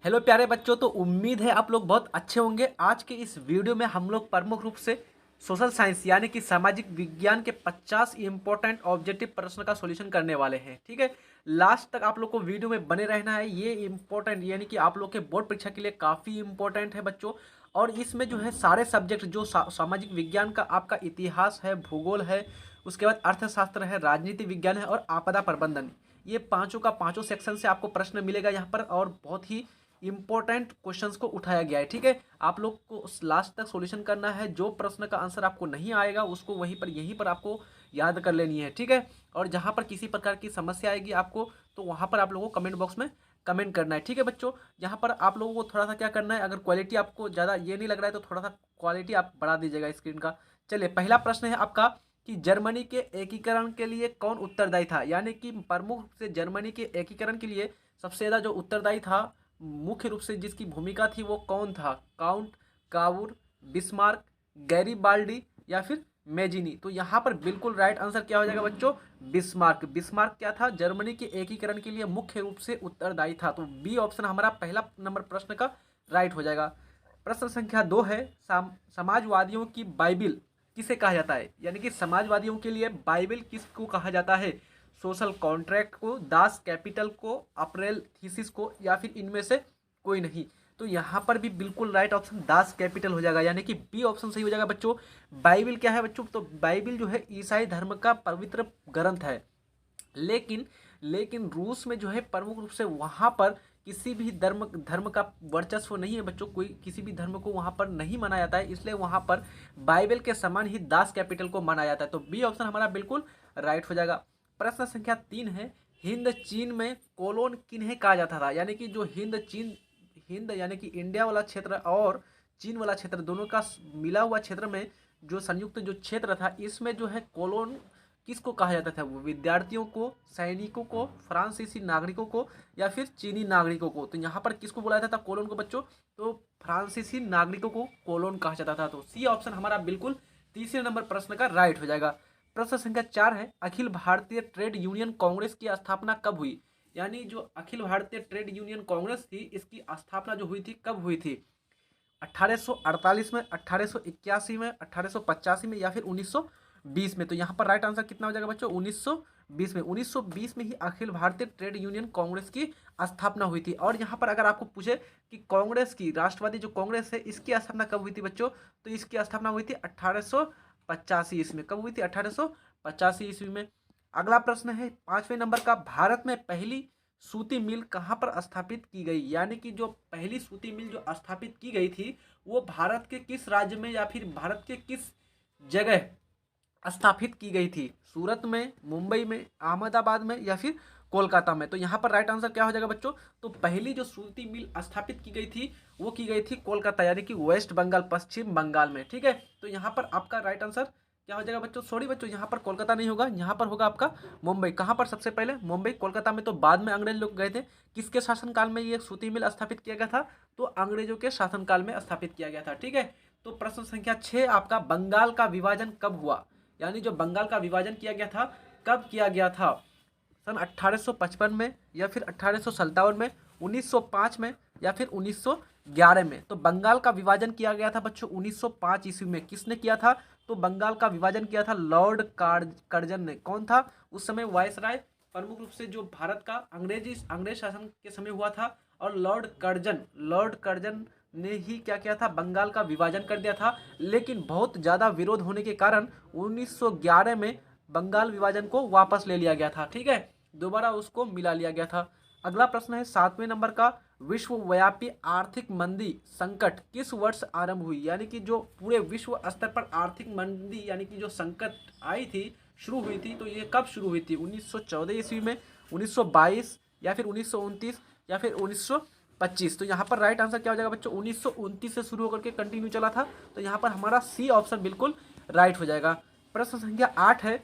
Hello प्यारे बच्चों, तो उम्मीद है आप लोग बहुत अच्छे होंगे। आज के इस वीडियो में हम लोग प्रमुख रूप से सोशल साइंस यानी कि सामाजिक विज्ञान के 50 इंपॉर्टेंट ऑब्जेक्टिव प्रश्न का सॉल्यूशन करने वाले हैं। ठीक है, लास्ट तक आप लोग को वीडियो में बने रहना है। ये इंपॉर्टेंट यानी कि आप लोग के बोर्ड परीक्षा के लिए काफ़ी इंपॉर्टेंट है बच्चों। और इसमें जो है सारे सब्जेक्ट जो सामाजिक विज्ञान का आपका इतिहास है, भूगोल है, उसके बाद अर्थशास्त्र है, राजनीति विज्ञान है और आपदा प्रबंधन, ये पांचों का पांचों सेक्शन से आपको प्रश्न मिलेगा यहाँ पर। और बहुत ही इंपॉर्टेंट क्वेश्चंस को उठाया गया है। ठीक है, आप लोग को लास्ट तक सॉल्यूशन करना है। जो प्रश्न का आंसर आपको नहीं आएगा उसको वहीं पर यहीं पर आपको याद कर लेनी है। ठीक है, और जहां पर किसी प्रकार की समस्या आएगी आपको, तो वहां पर आप लोगों को कमेंट बॉक्स में कमेंट करना है। ठीक है बच्चों, यहाँ पर आप लोगों को थोड़ा सा क्या करना है, अगर क्वालिटी आपको ज़्यादा ये नहीं लग रहा है तो थोड़ा सा क्वालिटी आप बढ़ा दीजिएगा स्क्रीन का। चलिए, पहला प्रश्न है आपका कि जर्मनी के एकीकरण के लिए कौन उत्तरदायी था। यानी कि प्रमुख रूप से जर्मनी के एकीकरण के लिए सबसे ज़्यादा जो उत्तरदायी था, मुख्य रूप से जिसकी भूमिका थी, वो कौन था? काउंट कावुर, बिस्मार्क, गैरीबाल्डी या फिर मेजिनी? तो यहाँ पर बिल्कुल राइट आंसर क्या हो जाएगा बच्चों? बिस्मार्क। बिस्मार्क क्या था? जर्मनी के एकीकरण के लिए मुख्य रूप से उत्तरदायी था। तो बी ऑप्शन हमारा पहला नंबर प्रश्न का राइट हो जाएगा। प्रश्न संख्या 2 है, समाजवादियों की बाइबिल किसे कहा जाता है? यानी कि समाजवादियों के लिए बाइबिल किसको कहा जाता है? सोशल कॉन्ट्रैक्ट को, दास कैपिटल को, अप्रैल थीसिस को, या फिर इनमें से कोई नहीं? तो यहाँ पर भी बिल्कुल राइट ऑप्शन दास कैपिटल हो जाएगा, यानी कि बी ऑप्शन सही हो जाएगा बच्चों। बाइबिल क्या है बच्चों? तो बाइबिल जो है ईसाई धर्म का पवित्र ग्रंथ है। लेकिन लेकिन रूस में जो है प्रमुख रूप से वहाँ पर किसी भी धर्म धर्म का वर्चस्व नहीं है बच्चों। कोई किसी भी धर्म को वहाँ पर नहीं माना जाता है, इसलिए वहाँ पर बाइबल के समान ही दास कैपिटल को माना जाता है। तो बी ऑप्शन हमारा बिल्कुल राइट हो जाएगा। प्रश्न संख्या 3 है, हिंद चीन में कोलोन किन्हें कहा जाता था? यानी कि जो हिंद यानी कि इंडिया वाला क्षेत्र और चीन वाला क्षेत्र दोनों का मिला हुआ क्षेत्र में जो संयुक्त जो क्षेत्र था, इसमें जो है कोलोन किसको कहा जाता था? वो विद्यार्थियों को, सैनिकों को, फ्रांसीसी नागरिकों को, या फिर चीनी नागरिकों को? तो यहाँ पर किसको बोला जाता था कोलोन को बच्चों? तो फ्रांसीसी नागरिकों को कोलोन कहा जाता था। तो सी ऑप्शन हमारा बिल्कुल तीसरे नंबर प्रश्न का राइट हो जाएगा। प्रश्न संख्या 4 है, अखिल भारतीय ट्रेड यूनियन कांग्रेस की स्थापना कब हुई? यानी जो अखिल भारतीय ट्रेड यूनियन कांग्रेस थी, इसकी स्थापना जो हुई थी, कब हुई थी? 1848 में, 1881 में, 1885 में, या फिर 1920 में? तो यहाँ पर राइट आंसर कितना हो जाएगा बच्चों? 1920 में। 1920 में ही अखिल भारतीय ट्रेड यूनियन कांग्रेस की स्थापना हुई थी। और यहाँ पर अगर आपको पूछे कि कांग्रेस की, राष्ट्रवादी जो कांग्रेस है, इसकी स्थापना कब हुई थी बच्चों? तो इसकी स्थापना हुई थी 1885 ईस्वी में। कब हुई थी? 1885 ईस्वी में। अगला प्रश्न है 5वें नंबर का, भारत में पहली सूती मिल कहाँ पर स्थापित की गई? यानी कि जो पहली सूती मिल जो स्थापित की गई थी, वो भारत के किस राज्य में या फिर भारत के किस जगह स्थापित की गई थी? सूरत में, मुंबई में, अहमदाबाद में, या फिर कोलकाता में? तो यहाँ पर राइट आंसर क्या हो जाएगा बच्चों? तो पहली जो सूती मिल स्थापित की गई थी, वो की गई थी कोलकाता, यानी कि वेस्ट बंगाल, पश्चिम बंगाल में। ठीक है, तो यहाँ पर आपका राइट आंसर क्या हो जाएगा बच्चों? सॉरी बच्चों, यहाँ पर कोलकाता नहीं होगा, यहाँ पर होगा आपका मुंबई। कहाँ पर सबसे पहले? मुंबई। कोलकाता में तो बाद में अंग्रेज लोग गए थे। किसके शासनकाल में ये सूती मिल स्थापित किया गया था? तो अंग्रेजों के शासनकाल में स्थापित किया गया था। ठीक है, तो प्रश्न संख्या 6 आपका, बंगाल का विभाजन कब हुआ? यानी जो बंगाल का विभाजन किया गया था, कब किया गया था? सन 1855 में, या फिर 1857 में, 1905 में, या फिर 1911 में? तो बंगाल का विभाजन किया गया था बच्चों 1905 ईस्वी में। किसने किया था? तो बंगाल का विभाजन किया था लॉर्ड कर्जन ने। कौन था उस समय वायसराय? प्रमुख रूप से जो भारत का अंग्रेज शासन के समय हुआ था। और लॉर्ड कर्जन ने ही क्या किया था? बंगाल का विभाजन कर दिया था। लेकिन बहुत ज़्यादा विरोध होने के कारण 1911 में बंगाल विभाजन को वापस ले लिया गया था। ठीक है, दोबारा उसको मिला लिया गया था। अगला प्रश्न है 7वें नंबर का, विश्वव्यापी आर्थिक मंदी संकट किस वर्ष आरंभ हुई? यानी कि जो पूरे विश्व स्तर पर आर्थिक मंदी यानी कि जो संकट आई थी, शुरू हुई थी, तो ये कब शुरू हुई थी? 1914 ईस्वी में, 1922, या फिर 1929, या फिर 1925? तो यहाँ पर राइट आंसर क्या हो जाएगा बच्चों? 1929 से शुरू होकर के कंटिन्यू चला था। तो यहाँ पर हमारा सी ऑप्शन बिल्कुल राइट हो जाएगा। प्रश्न संख्या 8 है,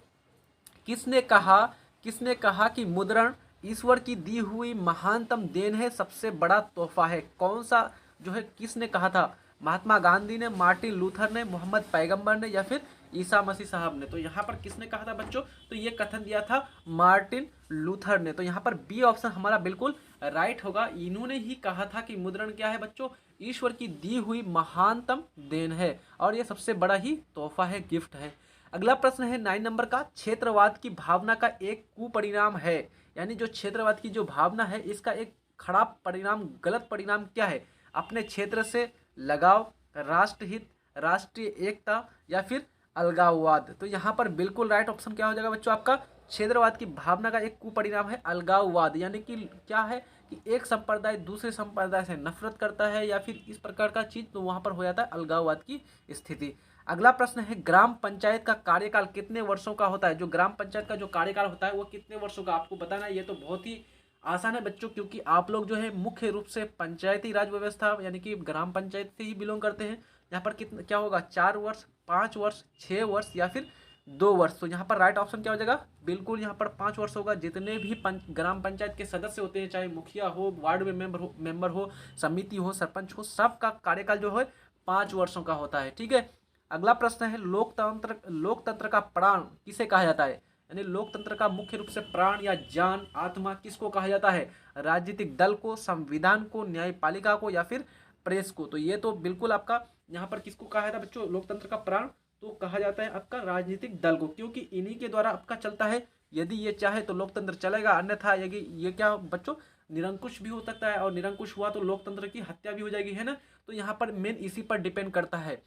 किसने कहा कि मुद्रण ईश्वर की दी हुई महानतम देन है, सबसे बड़ा तोहफा है? कौन सा जो है किसने कहा था? महात्मा गांधी ने, मार्टिन लूथर ने, मोहम्मद पैगंबर ने, या फिर ईसा मसीह साहब ने? तो यहाँ पर किसने कहा था बच्चों? तो ये कथन दिया था मार्टिन लूथर ने। तो यहाँ पर बी ऑप्शन हमारा बिल्कुल राइट होगा। इन्होंने ही कहा था कि मुद्रण क्या है बच्चों, ईश्वर की दी हुई महानतम देन है और ये सबसे बड़ा ही तोहफा है, गिफ्ट है। अगला प्रश्न है 9 नंबर का, क्षेत्रवाद की भावना का एक कुपरिणाम है, यानी जो क्षेत्रवाद की जो भावना है इसका एक खराब परिणाम, गलत परिणाम क्या है, अपने क्षेत्र से लगाव, राष्ट्रहित, राष्ट्रीय एकता या फिर अलगाववाद। तो यहाँ पर बिल्कुल राइट ऑप्शन क्या हो जाएगा बच्चों आपका, क्षेत्रवाद की भावना का एक कुपरिणाम है अलगाववाद, यानी कि क्या है कि एक संप्रदाय दूसरे संप्रदाय से नफरत करता है या फिर इस प्रकार का चीज, तो वहां पर हो जाता है अलगाववाद की स्थिति। अगला प्रश्न है, ग्राम पंचायत का कार्यकाल कितने वर्षों का होता है, जो ग्राम पंचायत का जो कार्यकाल होता है वो कितने वर्षों का आपको बताना है। ये तो बहुत ही आसान है बच्चों, क्योंकि आप लोग जो है मुख्य रूप से पंचायती राज व्यवस्था यानी कि ग्राम पंचायत से ही बिलोंग करते हैं। यहाँ पर कितना क्या होगा, 4 वर्ष, 5 वर्ष, 6 वर्ष या फिर 2 वर्ष। तो यहाँ पर राइट ऑप्शन क्या हो जाएगा, बिल्कुल यहाँ पर 5 वर्ष होगा। जितने भी ग्राम पंचायत के सदस्य होते हैं, चाहे मुखिया हो, वार्ड में मेंबर हो, समिति हो, सरपंच हो, सबका कार्यकाल जो है 5 वर्षों का होता है। ठीक है। अगला प्रश्न है, लोकतंत्र का प्राण किसे कहा जाता है, यानी लोकतंत्र का मुख्य रूप से प्राण या जान, आत्मा किसको कहा जाता है, राजनीतिक दल को, संविधान को, न्यायपालिका को या फिर प्रेस को। तो ये तो बिल्कुल आपका यहाँ पर किसको कहा जाता है बच्चों, लोकतंत्र का प्राण तो कहा जाता है आपका राजनीतिक दल को, क्योंकि इन्हीं के द्वारा आपका चलता है। यदि ये चाहे तो लोकतंत्र चलेगा, अन्यथा ये क्या बच्चों, निरंकुश भी हो सकता है, और निरंकुश हुआ तो लोकतंत्र की हत्या भी हो जाएगी, है ना। तो यहाँ पर मेन इसी पर डिपेंड करता है।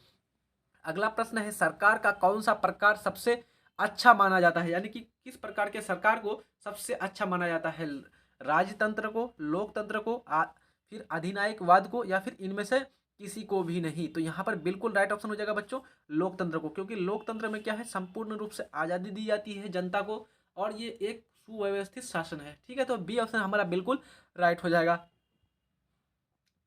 अगला प्रश्न है, सरकार का कौन सा प्रकार सबसे अच्छा माना जाता है, यानी कि किस प्रकार के सरकार को सबसे अच्छा माना जाता है, राजतंत्र को, लोकतंत्र को, फिर अधिनायकवाद को या फिर इनमें से किसी को भी नहीं। तो यहाँ पर बिल्कुल राइट ऑप्शन हो जाएगा बच्चों लोकतंत्र को, क्योंकि लोकतंत्र में क्या है, संपूर्ण रूप से आज़ादी दी जाती है जनता को और ये एक सुव्यवस्थित शासन है। ठीक है, तो बी ऑप्शन हमारा बिल्कुल राइट हो जाएगा।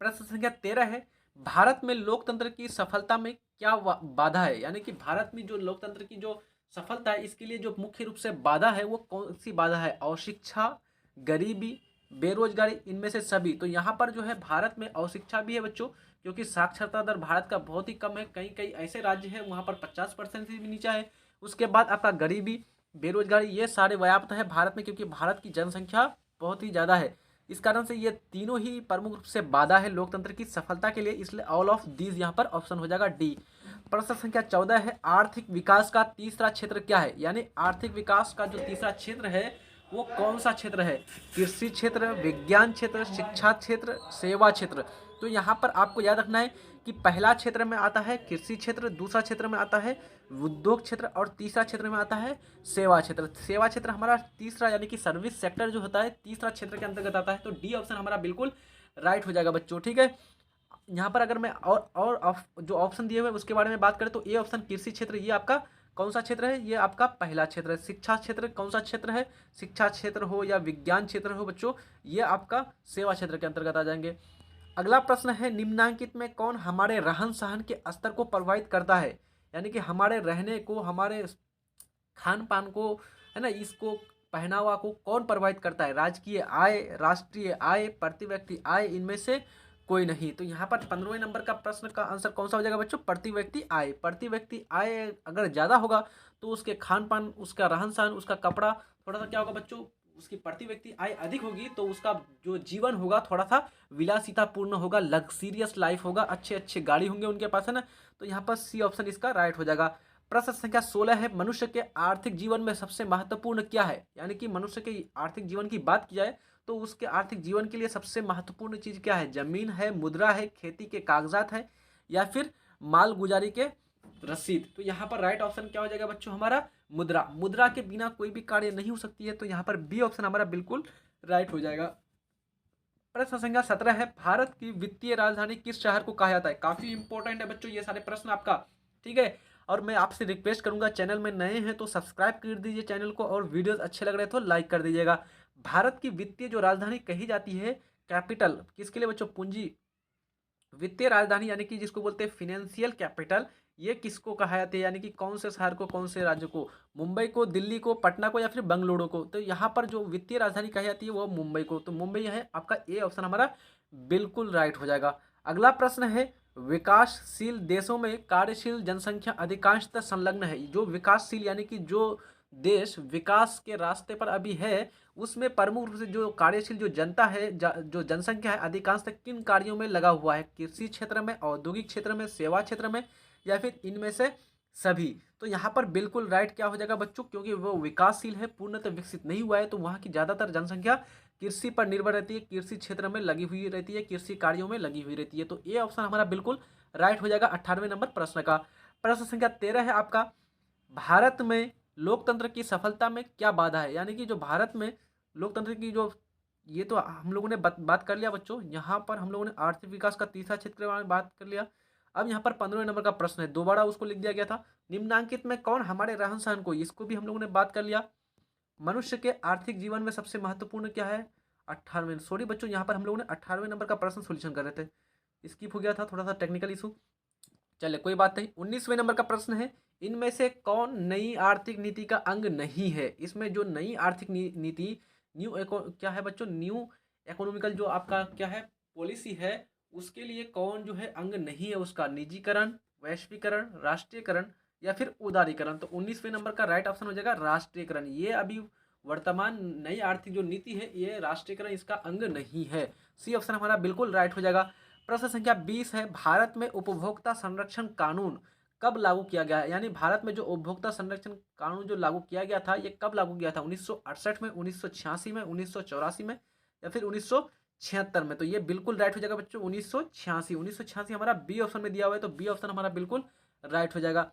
प्रश्न संख्या 13 है, भारत में लोकतंत्र की सफलता में क्या बाधा है, यानी कि भारत में जो लोकतंत्र की जो सफलता है इसके लिए जो मुख्य रूप से बाधा है वो कौन सी बाधा है, अशिक्षा, गरीबी, बेरोजगारी, इनमें से सभी। तो यहाँ पर जो है भारत में अशिक्षा भी है बच्चों, क्योंकि साक्षरता दर भारत का बहुत ही कम है, कई कई ऐसे राज्य हैं वहाँ पर 50% से भी नीचा है। उसके बाद आपका गरीबी, बेरोजगारी, ये सारे व्याप्त है भारत में, क्योंकि भारत की जनसंख्या बहुत ही ज़्यादा है। इस कारण से ये तीनों ही प्रमुख रूप से बाधा है लोकतंत्र की सफलता के लिए, इसलिए ऑल ऑफ दीज यहाँ पर ऑप्शन हो जाएगा डी। प्रश्न संख्या 14 है, आर्थिक विकास का तीसरा क्षेत्र क्या है, यानी आर्थिक विकास का जो तीसरा क्षेत्र है वो कौन सा क्षेत्र है, कृषि क्षेत्र, विज्ञान क्षेत्र, शिक्षा क्षेत्र, सेवा क्षेत्र। तो यहाँ पर आपको याद रखना है कि पहला क्षेत्र में आता है कृषि क्षेत्र, दूसरा क्षेत्र में आता है उद्योग क्षेत्र और तीसरा क्षेत्र में आता है सेवा क्षेत्र। सेवा क्षेत्र हमारा तीसरा, यानी कि सर्विस सेक्टर जो होता है तीसरा क्षेत्र के अंतर्गत आता है। तो डी ऑप्शन हमारा बिल्कुल राइट हो जाएगा बच्चों। ठीक है, यहाँ पर अगर मैं जो ऑप्शन दिए हुए उसके बारे में बात करें तो ए ऑप्शन कृषि क्षेत्र, ये आपका कौन सा क्षेत्र है, ये आपका पहला क्षेत्र है। शिक्षा क्षेत्र कौन सा क्षेत्र है, शिक्षा क्षेत्र हो या विज्ञान क्षेत्र हो बच्चों, ये आपका सेवा क्षेत्र के अंतर्गत आ जाएंगे। अगला प्रश्न है, निम्नांकित में कौन हमारे रहन सहन के स्तर को प्रभावित करता है, यानी कि हमारे रहने को, हमारे खान पान को, है ना, इसको पहनावा को कौन प्रभावित करता है, राजकीय आय, राष्ट्रीय आय, प्रति व्यक्ति आय, इनमें से कोई नहीं। तो यहाँ पर 15वें नंबर का प्रश्न का आंसर कौन सा हो जाएगा बच्चों, प्रति व्यक्ति आय। प्रति व्यक्ति आय अगर ज़्यादा होगा तो उसके खान पान, उसका रहन सहन, उसका कपड़ा थोड़ा सा क्या होगा बच्चों, उसकी प्रति व्यक्ति आय अधिक होगी तो उसका जो जीवन होगा थोड़ा सा विलासितापूर्ण होगा, लग्जीरियस लाइफ होगा, अच्छे अच्छे गाड़ी होंगे उनके पास, है ना। तो यहाँ पर सी ऑप्शन इसका राइट हो जाएगा। प्रश्न संख्या 16 है, मनुष्य के आर्थिक जीवन में सबसे महत्वपूर्ण क्या है, यानी कि मनुष्य के आर्थिक जीवन की बात की जाए तो उसके आर्थिक जीवन के लिए सबसे महत्वपूर्ण चीज क्या है, जमीन है, मुद्रा है, खेती के कागजात है या फिर माल गुजारी के रसीद। तो यहाँ पर राइट ऑप्शन क्या हो जाएगा बच्चों हमारा, मुद्रा। मुद्रा के बिना कोई भी कार्य नहीं हो सकती है, तो यहाँ पर बी ऑप्शन हमारा बिल्कुल राइट हो जाएगा। प्रश्न संख्या 17 है, भारत की वित्तीय राजधानी किस शहर को कहा जाता है। काफी इंपॉर्टेंट है बच्चों ये सारे प्रश्न आपका, ठीक है। और मैं आपसे रिक्वेस्ट करूंगा, चैनल में नए हैं तो सब्सक्राइब कर दीजिए चैनल को, और वीडियोस अच्छे लग रहे हैं तो लाइक कर दीजिएगा। भारत की वित्तीय जो राजधानी कही जाती है, कैपिटल किसके लिए बच्चों, पूंजी, वित्तीय राजधानी यानी कि जिसको बोलते हैं फिनेंशियल कैपिटल, ये किसको कहा जाता है, यानी कि कौन से शहर को, कौन से राज्य को, मुंबई को, दिल्ली को, पटना को या फिर बेंगलुरु को। तो यहाँ पर जो वित्तीय राजधानी कही जाती है वो मुंबई को, तो मुंबई है आपका ए ऑप्शन हमारा बिल्कुल राइट हो जाएगा। अगला प्रश्न है, विकासशील देशों में कार्यशील जनसंख्या अधिकांशतः संलग्न है। जो विकासशील यानी कि जो देश विकास के रास्ते पर अभी है, उसमें प्रमुख रूप से जो कार्यशील जो जनता है, जो जनसंख्या है, अधिकांशतः किन कार्यों में लगा हुआ है? कृषि क्षेत्र में, औद्योगिक क्षेत्र में, सेवा क्षेत्र में, या फिर इनमें से सभी? तो यहाँ पर बिल्कुल राइट क्या हो जाएगा बच्चों, क्योंकि वो विकासशील है, पूर्णतः विकसित नहीं हुआ है, तो वहाँ की ज़्यादातर जनसंख्या कृषि पर निर्भर रहती है, कृषि क्षेत्र में लगी हुई रहती है, कृषि कार्यों में लगी हुई रहती है। तो ये ऑप्शन हमारा बिल्कुल राइट हो जाएगा 18वें नंबर प्रश्न का। प्रश्न संख्या 13 है आपका, भारत में लोकतंत्र की सफलता में क्या बाधा है? यानी कि जो भारत में लोकतंत्र की जो, ये तो हम लोगों ने बात कर लिया बच्चों। यहाँ पर हम लोगों ने आर्थिक विकास का तीसरा क्षेत्र के बारे में बात कर लिया। अब यहाँ पर 15वें नंबर का प्रश्न है, दोबारा उसको लिख दिया गया था, निम्नांकित में कौन हमारे रहन सहन को, इसको भी हम लोगों ने बात कर लिया। मनुष्य के आर्थिक जीवन में सबसे महत्वपूर्ण क्या है? 18वें, सॉरी बच्चों, यहाँ पर हम लोगों ने 18वें नंबर का प्रश्न सोल्यूशन कर रहे थे, स्किप हो गया था, थोड़ा सा टेक्निकल इशू, चले कोई बात नहीं। 19वें नंबर का प्रश्न है, इनमें से कौन नई आर्थिक नीति का अंग नहीं है? इसमें जो नई आर्थिक नीति क्या है बच्चों, न्यू इकोनॉमिकल जो आपका क्या है पॉलिसी है, उसके लिए कौन जो है अंग नहीं है उसका? निजीकरण, वैश्वीकरण, राष्ट्रीयकरण, या फिर उदारीकरण? तो 19वें नंबर का राइट ऑप्शन हो जाएगा राष्ट्रीयकरण। ये अभी वर्तमान नई आर्थिक जो नीति है, ये राष्ट्रीयकरण इसका अंग नहीं है। सी ऑप्शन हमारा बिल्कुल राइट हो जाएगा। प्रश्न संख्या 20 है, भारत में उपभोक्ता संरक्षण कानून कब लागू किया गया है? यानी भारत में जो उपभोक्ता संरक्षण कानून जो लागू किया गया था, ये कब लागू किया था? 1968 में, 1986 में, 1984 में, या फिर 1976 में? तो ये बिल्कुल राइट हो जाएगा बच्चों 1986। 1986 हमारा बी ऑप्शन में दिया हुआ है, तो बी ऑप्शन हमारा बिल्कुल राइट हो जाएगा।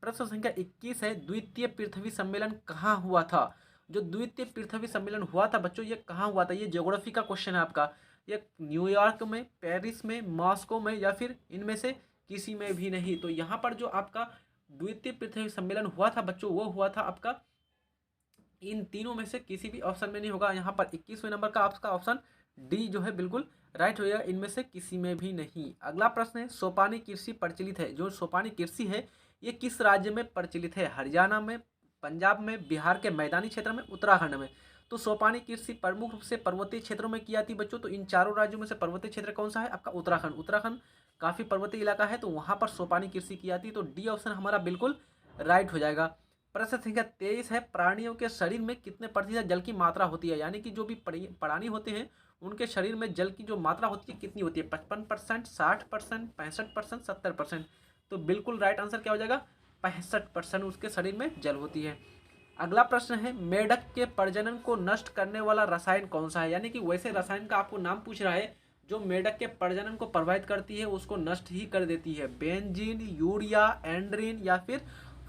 प्रश्न संख्या 21 है, द्वितीय पृथ्वी सम्मेलन कहाँ हुआ था? जो द्वितीय पृथ्वी सम्मेलन हुआ था बच्चों, ये कहाँ हुआ था? ये ज्योग्राफी का क्वेश्चन है आपका। ये न्यूयॉर्क में, पेरिस में, मॉस्को में, या फिर इनमें से किसी में भी नहीं? तो यहाँ पर जो आपका द्वितीय पृथ्वी सम्मेलन हुआ था बच्चों, वो हुआ था आपका इन तीनों में से किसी भी ऑप्शन में नहीं होगा। यहाँ पर 21वें नंबर का आपका ऑप्शन डी जो है बिल्कुल राइट हो जाएगा, इनमें से किसी में भी नहीं। अगला प्रश्न है, सोपानी कृषि प्रचलित है, जो सोपानी कृषि है ये किस राज्य में प्रचलित है? हरियाणा में, पंजाब में, बिहार के मैदानी क्षेत्र में, उत्तराखंड में? तो सोपानी कृषि प्रमुख रूप से पर्वतीय क्षेत्रों में की जाती है बच्चों। तो इन चारों राज्यों में से पर्वतीय क्षेत्र कौन सा है? आपका उत्तराखंड। उत्तराखंड काफ़ी पर्वतीय इलाका है, तो वहाँ पर सोपानी कृषि की जाती है। तो डी ऑप्शन हमारा बिल्कुल राइट हो जाएगा। प्रश्न संख्या 23 है, प्राणियों के शरीर में कितने प्रतिशत जल की मात्रा होती है? यानी कि जो भी प्राणी होते हैं उनके शरीर में जल की जो मात्रा होती है कितनी होती है? 55%, 60%, 65%, 70%? तो बिल्कुल राइट आंसर क्या हो जाएगा? 65% उसके शरीर में जल होती है। अगला प्रश्न है, मेढक के प्रजनन को नष्ट करने वाला रसायन कौन सा है? यानी कि वैसे रसायन का आपको नाम पूछ रहा है जो मेढक के प्रजनन को प्रभावित करती है, उसको नष्ट ही कर देती है। बेंजीन, यूरिया, एंड्रीन, या फिर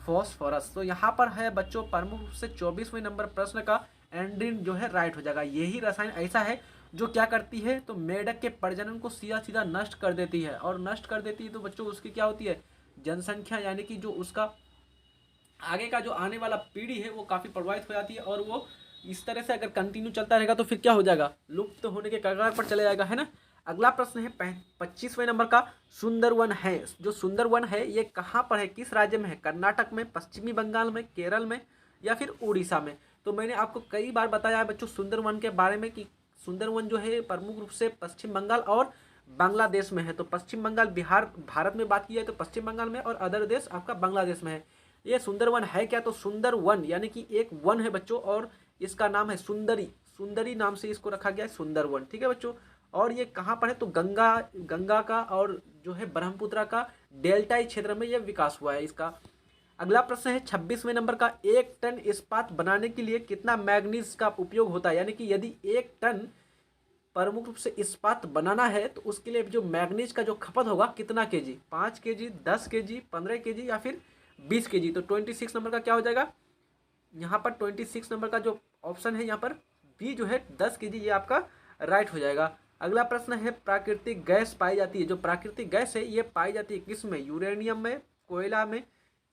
फॉस्फोरस? तो यहाँ पर है बच्चों प्रमुख रूप से 24वें नंबर प्रश्न का एंड्रीन जो है राइट हो जाएगा। यही रसायन ऐसा है जो क्या करती है, तो मेढक के प्रजनन को सीधा सीधा नष्ट कर देती है। और नष्ट कर देती है तो बच्चों उसकी क्या होती है? जनसंख्या, यानी कि जो उसका आगे का जो आने वाला पीढ़ी है वो काफ़ी प्रभावित हो जाती है। और वो इस तरह से अगर कंटिन्यू चलता रहेगा तो फिर क्या हो जाएगा? लुप्त तो होने के कगार पर चले जाएगा, है ना। अगला प्रश्न है 25वें नंबर का, सुंदरवन है, जो सुंदरवन है ये कहाँ पर है, किस राज्य में है? कर्नाटक में, पश्चिमी बंगाल में, केरल में, या फिर उड़ीसा में? तो मैंने आपको कई बार बताया है बच्चों सुंदरवन के बारे में कि सुंदरवन जो है प्रमुख रूप से पश्चिम बंगाल और बांग्लादेश में है। तो पश्चिम बंगाल, बिहार, भारत में बात की जाए तो पश्चिम बंगाल में, और अदर देश आपका बांग्लादेश में है। ये सुंदरवन है क्या? तो सुंदर वन, यानी कि एक वन है बच्चों, और इसका नाम है सुंदरी। सुंदरी नाम से इसको रखा गया है सुंदर वन, ठीक है बच्चों। और ये कहाँ पर है? तो गंगा का और जो है ब्रह्मपुत्र का डेल्टाई क्षेत्र में यह विकास हुआ है इसका। अगला प्रश्न है 26वें नंबर का, 1 टन इस्पात बनाने के लिए कितना मैग्नीज का उपयोग होता है? यानी कि यदि 1 टन प्रमुख रूप से इस्पात बनाना है तो उसके लिए जो मैग्नीज का जो खपत होगा कितना केजी? 5 केजी, 10 केजी, 15 केजी, या फिर 20 केजी? तो 26 नंबर का क्या हो जाएगा? यहाँ पर 26 नंबर का जो ऑप्शन है यहाँ पर बी जो है 10 केजी, ये आपका राइट हो जाएगा। अगला प्रश्न है, प्राकृतिक गैस पाई जाती है, जो प्राकृतिक गैस है ये पाई जाती है किस में? यूरेनियम में,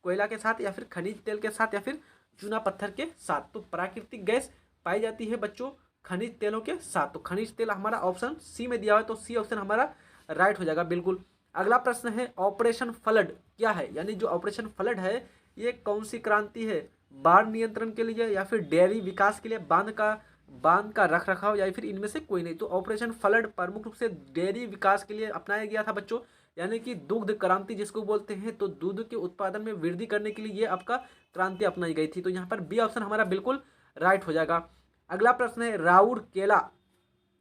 कोयला के साथ, या फिर खनिज तेल के साथ, या फिर चूना पत्थर के साथ? तो प्राकृतिक गैस पाई जाती है बच्चों खनिज तेलों के साथ। तो खनिज तेल हमारा ऑप्शन सी में दिया हुआ है, तो सी ऑप्शन हमारा राइट हो जाएगा बिल्कुल। अगला प्रश्न है, ऑपरेशन फ्लड क्या है? यानी जो ऑपरेशन फ्लड है ये कौन सी क्रांति है? बाढ़ नियंत्रण के लिए, या फिर डेयरी विकास के लिए, बांध का रख रखाव, या फिर इनमें से कोई नहीं? तो ऑपरेशन फ्लड प्रमुख रूप से डेयरी विकास के लिए अपनाया गया था बच्चों। यानी कि दुग्ध क्रांति जिसको बोलते हैं, तो दूध के उत्पादन में वृद्धि करने के लिए ये आपका क्रांति अपनाई गई थी। तो यहाँ पर बी ऑप्शन हमारा बिल्कुल राइट हो जाएगा। अगला प्रश्न है राउरकेला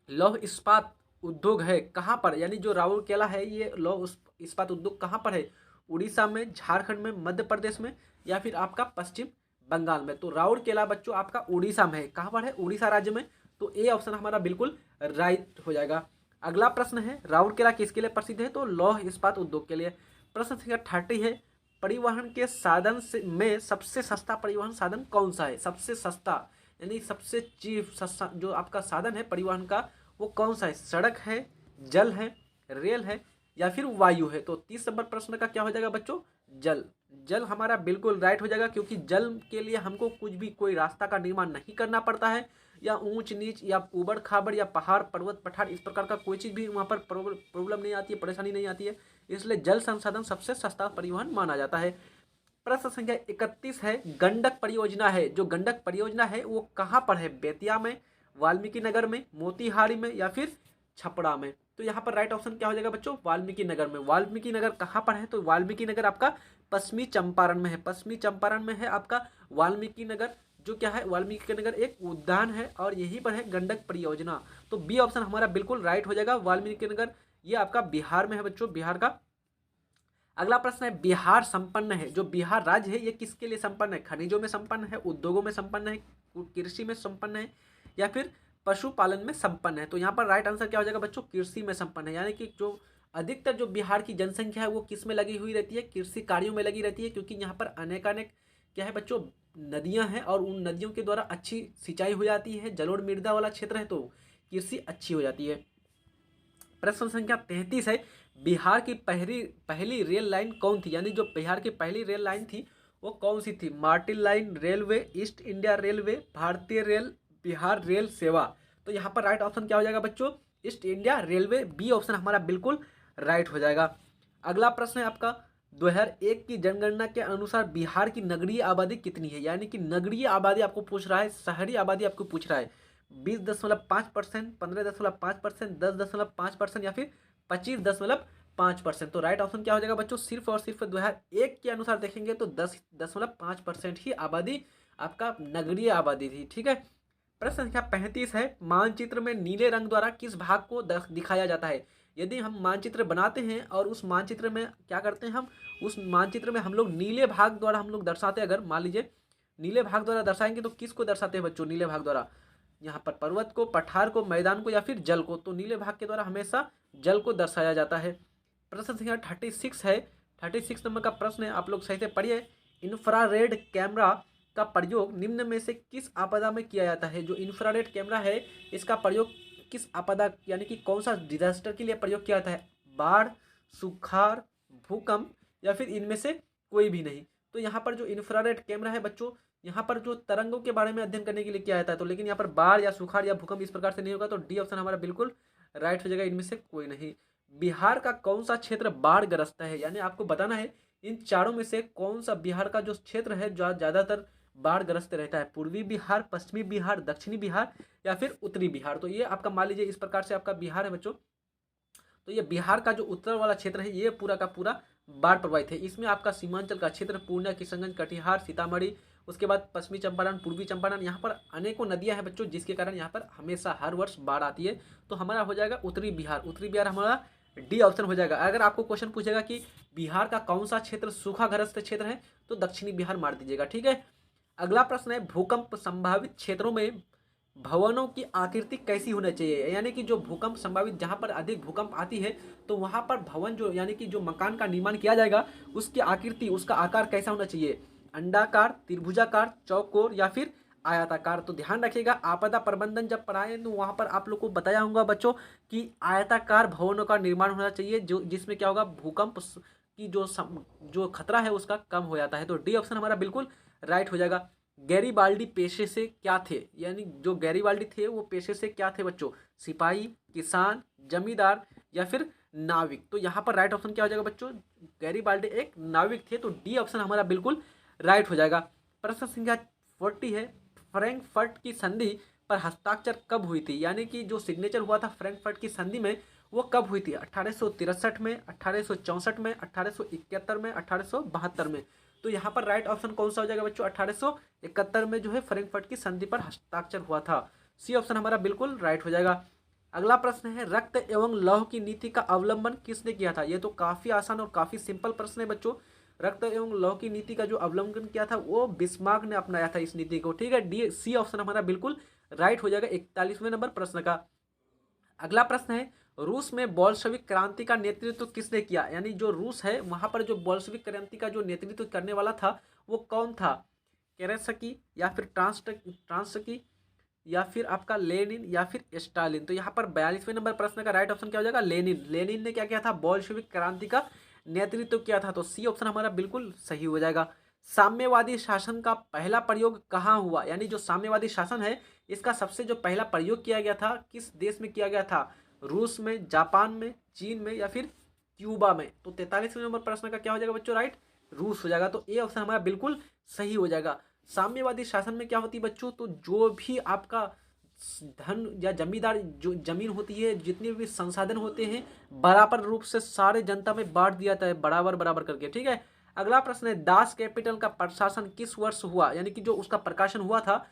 लौह इस्पात उद्योग है कहाँ पर, यानी जो राउरकेला है ये लौह इस्पात उद्योग कहाँ पर है, उड़ीसा में, झारखंड में, मध्य प्रदेश में या फिर आपका पश्चिम बंगाल में। तो राउरकेला बच्चों आपका उड़ीसा में है। कहाँ पर है, उड़ीसा राज्य में। तो ए ऑप्शन हमारा बिल्कुल राइट हो जाएगा। अगला प्रश्न है राउरकेला किसके लिए प्रसिद्ध है, तो लौह इस्पात उद्योग के लिए। प्रश्न संख्या 30 है परिवहन के साधन में सबसे सस्ता परिवहन साधन कौन सा है, सबसे सस्ता यानी सबसे चीप सस्ता जो आपका साधन है परिवहन का वो कौन सा है, सड़क है, जल है, रेल है या फिर वायु है। तो 30 नंबर प्रश्न का क्या हो जाएगा बच्चों, जल। जल हमारा बिल्कुल राइट हो जाएगा, क्योंकि जल के लिए हमको कुछ भी कोई रास्ता का निर्माण नहीं करना पड़ता है, या ऊंच नीच या ऊबड़ खाबड़ या पहाड़ पर्वत पठार इस प्रकार का कोई चीज़ भी वहाँ पर प्रॉब्लम नहीं आती है, परेशानी नहीं आती है। इसलिए जल संसाधन सबसे सस्ता परिवहन माना जाता है। प्रश्न संख्या 31 है गंडक परियोजना है, जो गंडक परियोजना है वो कहाँ पर है, बेतिया में, वाल्मीकि नगर में, मोतिहारी में या फिर छपरा में। तो यहाँ पर राइट ऑप्शन क्या हो जाएगा बच्चों, वाल्मीकि नगर में। वाल्मीकि नगर कहाँ पर है, तो वाल्मीकि नगर आपका पश्चिमी चंपारण में है। पश्चिमी चंपारण में है आपका वाल्मीकि नगर, जो क्या है, वाल्मीकि नगर एक उद्यान है और यहीं पर है गंडक परियोजना। तो बी ऑप्शन हमारा बिल्कुल राइट हो जाएगा, वाल्मीकि नगर ये आपका बिहार में है बच्चों, बिहार का। अगला प्रश्न है बिहार संपन्न है, जो बिहार राज्य है ये किसके लिए संपन्न है, खनिजों में संपन्न है, उद्योगों में संपन्न है, कृषि में संपन्न है या फिर पशुपालन में संपन्न है। तो यहाँ पर राइट आंसर क्या हो जाएगा बच्चों, कृषि में संपन्न है। यानी कि जो अधिकतर जो बिहार की जनसंख्या है वो किस में लगी हुई रहती है, कृषि कार्यों में लगी रहती है, क्योंकि यहाँ पर अनेकानेक क्या है बच्चों नदियाँ हैं और उन नदियों के द्वारा अच्छी सिंचाई हो जाती है। जलोढ़ मृदा वाला क्षेत्र है तो कृषि अच्छी हो जाती है। प्रश्न संख्या 33 है बिहार की पहली रेल लाइन कौन थी, यानी जो बिहार की पहली रेल लाइन थी वो कौन सी थी, Martin line railway, east India railway, भारतीय रेल, बिहार रेल सेवा। तो यहाँ पर राइट ऑप्शन क्या हो जाएगा बच्चों, east India railway, B option हमारा बिल्कुल राइट हो जाएगा। अगला प्रश्न है आपका 2001 की जनगणना के अनुसार बिहार की नगरीय आबादी कितनी है, यानी कि नगरीय आबादी आपको पूछ रहा है, शहरी आबादी आपको पूछ रहा है। 20.5%, 15.5%, 10.5% या फिर 25.5%। तो राइट ऑप्शन क्या हो जाएगा बच्चों, सिर्फ और सिर्फ 2001 के अनुसार देखेंगे तो 10.5% ही आबादी आपका नगरीय आबादी थी। ठीक है। प्रश्न संख्या 35 है मानचित्र में नीले रंग द्वारा किस भाग को दिखाया जाता है। यदि हम मानचित्र बनाते हैं और उस मानचित्र में क्या करते हैं, हम उस मानचित्र में हम लोग नीले भाग द्वारा हम लोग दर्शाते हैं, अगर मान लीजिए नीले भाग द्वारा दर्शाएंगे तो किसको दर्शाते हैं बच्चों, नीले भाग द्वारा यहाँ पर पर्वत को, पठार को, मैदान को या फिर जल को। तो नीले भाग के द्वारा हमेशा जल को दर्शाया जाता है। प्रश्न संख्या 36 है, 36 नंबर का प्रश्न है, आप लोग सही से पढ़िए। इंफ्रारेड कैमरा का प्रयोग निम्न में से किस आपदा में किया जाता है। जो इंफ्रारेड कैमरा है इसका प्रयोग किस आपदा यानी कि कौन सा डिजास्टर के लिए प्रयोग किया जाता है, बाढ़, सुखाड़, भूकंप या फिर इनमें से कोई भी नहीं। तो यहाँ पर जो इंफ्रारेड कैमरा है बच्चों, यहाँ पर जो तरंगों के बारे में अध्ययन करने के लिए किया जाता है। तो लेकिन यहाँ पर बाढ़ या सुखाड़ या भूकंप इस प्रकार से नहीं होगा। तो डी ऑप्शन हमारा बिल्कुल राइट हो जाएगा, इनमें से कोई नहीं। बिहार का कौन सा क्षेत्र बाढ़ ग्रस्त है, यानी आपको बताना है इन चारों में से कौन सा बिहार का जो क्षेत्र है जो ज़्यादातर बाढ़ ग्रस्त रहता है, पूर्वी बिहार, पश्चिमी बिहार, दक्षिणी बिहार या फिर उत्तरी बिहार। तो ये आपका मान लीजिए इस प्रकार से आपका बिहार है बच्चों। तो ये बिहार का जो उत्तर वाला क्षेत्र है ये पूरा का पूरा बाढ़ प्रभावित है। इसमें आपका सीमांचल का क्षेत्र पूर्णिया, किशनगंज, कटिहार, सीतामढ़ी, उसके बाद पश्चिमी चंपारण, पूर्वी चंपारण, यहाँ पर अनेकों नदियाँ हैं बच्चों, जिसके कारण यहाँ पर हमेशा हर वर्ष बाढ़ आती है। तो हमारा हो जाएगा उत्तरी बिहार, उत्तरी बिहार हमारा डी ऑप्शन हो जाएगा। अगर आपको क्वेश्चन पूछेगा कि बिहार का कौन सा क्षेत्र सूखाग्रस्त क्षेत्र है तो दक्षिणी बिहार मार दीजिएगा। ठीक है। अगला प्रश्न है भूकंप संभावित क्षेत्रों में भवनों की आकृति कैसी होनी चाहिए, यानी कि जो भूकंप संभावित जहाँ पर अधिक भूकंप आती है तो वहाँ पर भवन जो यानी कि जो मकान का निर्माण किया जाएगा उसकी आकृति, उसका आकार कैसा होना चाहिए, अंडाकार, त्रिभुजाकार, चौकोर या फिर आयताकार। तो ध्यान रखिएगा आपदा प्रबंधन जब पढ़ाए तो वहाँ पर आप लोग को बताया होगा बच्चों कि आयताकार भवनों का निर्माण होना चाहिए, जो जिसमें क्या होगा भूकंप की जो खतरा है उसका कम हो जाता है। तो डी ऑप्शन हमारा बिल्कुल राइट हो जाएगा। गैरीबाल्डी पेशे से क्या थे, यानी जो गैरीबाल्डी थे वो पेशे से क्या थे बच्चों, सिपाही, किसान, जमींदार या फिर नाविक। तो यहाँ पर राइट ऑप्शन क्या हो जाएगा बच्चों, गैरीबाल्डी एक नाविक थे। तो डी ऑप्शन हमारा बिल्कुल राइट हो जाएगा। प्रश्न संख्या 40 है फ्रैंकफर्ट की संधि पर हस्ताक्षर कब हुई थी, यानी कि जो सिग्नेचर हुआ था फ्रैंकफर्ट की संधि में वो कब हुई थी? 1863 में, 1864 में, 1871 में, 1872 में। तो यहाँ पर राइट ऑप्शन कौन सा हो जाएगा बच्चों? 1871 में जो है फ्रैंकफर्ट की संधि पर हस्ताक्षर हुआ था। सी ऑप्शन हमारा बिल्कुल राइट हो जाएगा। अगला प्रश्न है, रक्त एवं लौह की नीति का अवलंबन किसने किया था? ये तो काफी आसान और काफी सिंपल प्रश्न है बच्चों। रक्त एवं लौह की नीति का जो अवलंबन किया था वो बिस्मार्क ने अपनाया था इस नीति को। ठीक है, डी सी ऑप्शन हमारा बिल्कुल राइट हो जाएगा 41वें नंबर प्रश्न का। अगला प्रश्न है, रूस में बोल्शेविक क्रांति का नेतृत्व किसने किया? यानी जो रूस है वहां पर जो बोल्शेविक क्रांति का जो नेतृत्व करने वाला था वो कौन था? केरेसकी या फिर ट्रांसकी या फिर आपका लेनिन या फिर स्टालिन? तो यहाँ पर 42वें नंबर प्रश्न का राइट ऑप्शन क्या हो जाएगा? लेनिन। लेनिन ने क्या किया था? बोल्शेविक क्रांति का नेतृत्व किया था। तो सी ऑप्शन हमारा बिल्कुल सही हो जाएगा। साम्यवादी शासन का पहला प्रयोग कहाँ हुआ? यानी जो साम्यवादी शासन है इसका सबसे जो पहला प्रयोग किया गया था किस देश में किया गया था? रूस में, जापान में, चीन में या फिर क्यूबा में? तो 43वें नंबर प्रश्न का क्या हो जाएगा बच्चों? राइट, रूस हो जाएगा। तो ए ऑप्शन हमारा बिल्कुल सही हो जाएगा। साम्यवादी शासन में क्या होती है बच्चों? तो जो भी आपका धन या जमींदार जो जमीन होती है, जितने भी संसाधन होते हैं बराबर रूप से सारे जनता में बांट दिया जाता है, बराबर बराबर करके। ठीक है, अगला प्रश्न है, दास कैपिटल का प्रशासन किस वर्ष हुआ? यानी कि जो उसका प्रकाशन हुआ था,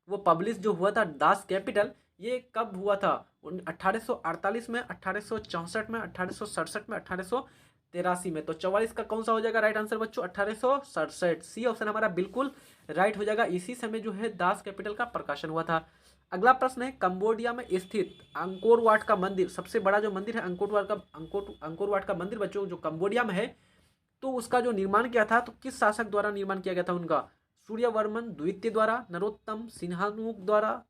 वो पब्लिश जो हुआ था दास कैपिटल, ये कब हुआ था? 1848 में, 1864 में, 1867 में, 1883 में। तो 44 का कौन सा हो जाएगा राइट आंसर बच्चों? 1867। सी ऑप्शन हमारा बिल्कुल राइट हो जाएगा। इसी समय जो है दास कैपिटल का प्रकाशन हुआ था। अगला प्रश्न है, कंबोडिया में स्थित अंकोर वाट का मंदिर, सबसे बड़ा जो मंदिर है अंकोर वाट का मंदिर बच्चों जो कंबोडिया में है, तो उसका जो निर्माण किया था तो किस शासक द्वारा निर्माण किया गया था उनका? सूर्यवर्मन द्वितीय द्वारा, नरोत्तम सिंहानुक द्वारा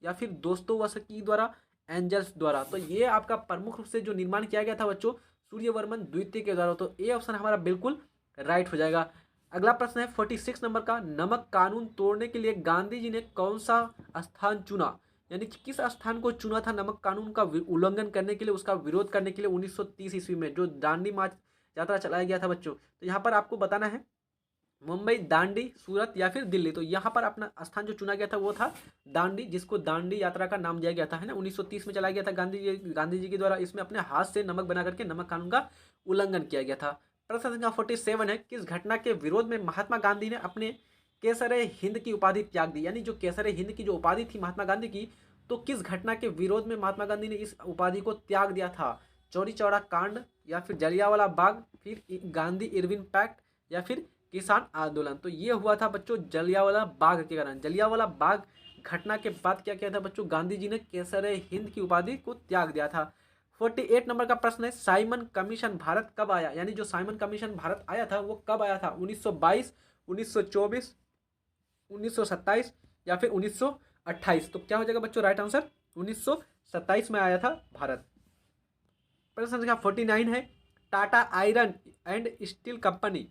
या फिर दोस्तोवस्की द्वारा, एंजल्स द्वारा? तो ये आपका प्रमुख रूप से जो निर्माण किया गया था बच्चों सूर्यवर्मन द्वितीय के द्वारा। तो ए ऑप्शन हमारा बिल्कुल राइट हो जाएगा। अगला प्रश्न है 46 नंबर का, नमक कानून तोड़ने के लिए गांधी जी ने कौन सा स्थान चुना? यानी कि किस स्थान को चुना था नमक कानून का उल्लंघन करने के लिए, उसका विरोध करने के लिए 1930 ईस्वी में जो दांडी मार्च यात्रा चलाया गया था बच्चों? तो यहाँ पर आपको बताना है मुंबई, दांडी, सूरत या फिर दिल्ली। तो यहाँ पर अपना स्थान जो चुना गया था वो था दांडी, जिसको दांडी यात्रा का नाम दिया गया था, है ना। 1930 में चलाया गया था गांधी जी के द्वारा। इसमें अपने हाथ से नमक बना करके नमक कानून का उल्लंघन किया गया था। प्रश्न संख्या 47 है, किस घटना के विरोध में महात्मा गांधी ने अपने केसरे हिंद की उपाधि त्याग दी? यानी जो केसरे हिंद की जो उपाधि थी महात्मा गांधी की, तो किस घटना के विरोध में महात्मा गांधी ने इस उपाधि को त्याग दिया था? चौरी चौरा कांड या फिर जलियांवाला बाग, फिर गांधी इरविन पैक्ट या फिर किसान आंदोलन? तो ये हुआ था बच्चों जलियांवाला बाग के कारण। जलियांवाला बाग घटना के बाद क्या किया था बच्चों? गांधी जी ने केसरे हिंद की उपाधि को त्याग दिया था। 48 नंबर का प्रश्न है, साइमन कमीशन भारत कब आया? यानी जो साइमन कमीशन भारत आया था वो कब आया था? 1922, 1924, 1927 या फिर 1928? तो क्या हो जाएगा बच्चों राइट आंसर? 1927 में आया था भारत। प्रश्न संख्या 49 है, Tata iron and steel company,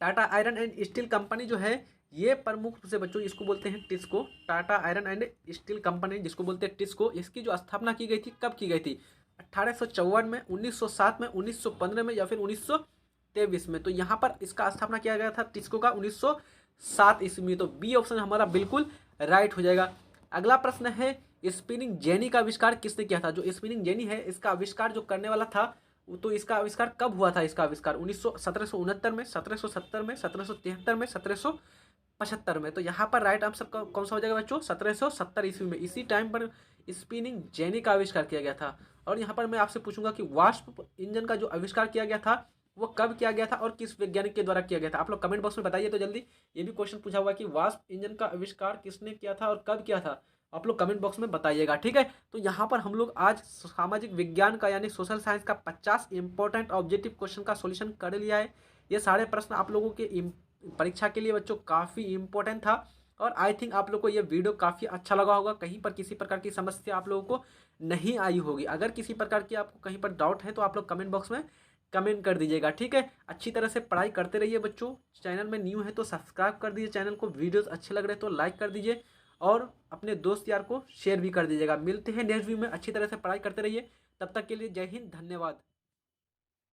Tata iron and steel company जो है ये प्रमुख रूप से बच्चों इसको बोलते हैं TISCO. Tata iron and steel company जिसको बोलते हैं टिस्को, इसकी जो स्थापना की गई थी कब की गई थी? 1854 में, 1907 में, 1915 में या फिर 1923 में? तो यहाँ पर इसका स्थापना किया गया था टिस्को का 1907 ईस्वी में। तो बी ऑप्शन हमारा बिल्कुल राइट हो जाएगा। अगला प्रश्न है, स्पिनिंग जेनी का आविष्कार किसने किया था? जो स्पिनिंग जेनी है इसका आविष्कार जो करने वाला था, तो इसका आविष्कार कब हुआ था? इसका आविष्कार 1769 में, 1770 में, 1773 में, 1775 में? तो यहाँ पर राइट आंसर कौन सा हो जाएगा बच्चों? 1770 ईस्वी में। इसी टाइम पर स्पिनिंग जेनी का आविष्कार किया गया था। और यहाँ पर मैं आपसे पूछूंगा कि वाष्प इंजन का जो आविष्कार किया गया था वो कब किया गया था और किस वैज्ञानिक के द्वारा किया गया था? आप लोग कमेंट बॉक्स में बताइए तो जल्दी। ये भी क्वेश्चन पूछा हुआ है कि वाष्प इंजन का आविष्कार किसने किया था और कब किया था? आप लोग कमेंट बॉक्स में बताइएगा, ठीक है। तो यहाँ पर हम लोग आज सामाजिक विज्ञान का यानी सोशल साइंस का 50 इंपॉर्टेंट ऑब्जेक्टिव क्वेश्चन का सॉल्यूशन कर लिया है। ये सारे प्रश्न आप लोगों के परीक्षा के लिए बच्चों काफ़ी इंपॉर्टेंट था और आई थिंक आप लोग को ये वीडियो काफ़ी अच्छा लगा होगा। कहीं पर किसी प्रकार की समस्या आप लोगों को नहीं आई होगी। अगर किसी प्रकार की आपको कहीं पर डाउट है तो आप लोग कमेंट बॉक्स में कमेंट कर दीजिएगा, ठीक है। अच्छी तरह से पढ़ाई करते रहिए बच्चों। चैनल में न्यू है तो सब्सक्राइब कर दीजिए चैनल को, वीडियोस अच्छे लग रहे तो लाइक कर दीजिए और अपने दोस्त यार को शेयर भी कर दीजिएगा। मिलते हैं नेक्स्ट वीडियो में। अच्छी तरह से पढ़ाई करते रहिए। तब तक के लिए जय हिंद, धन्यवाद।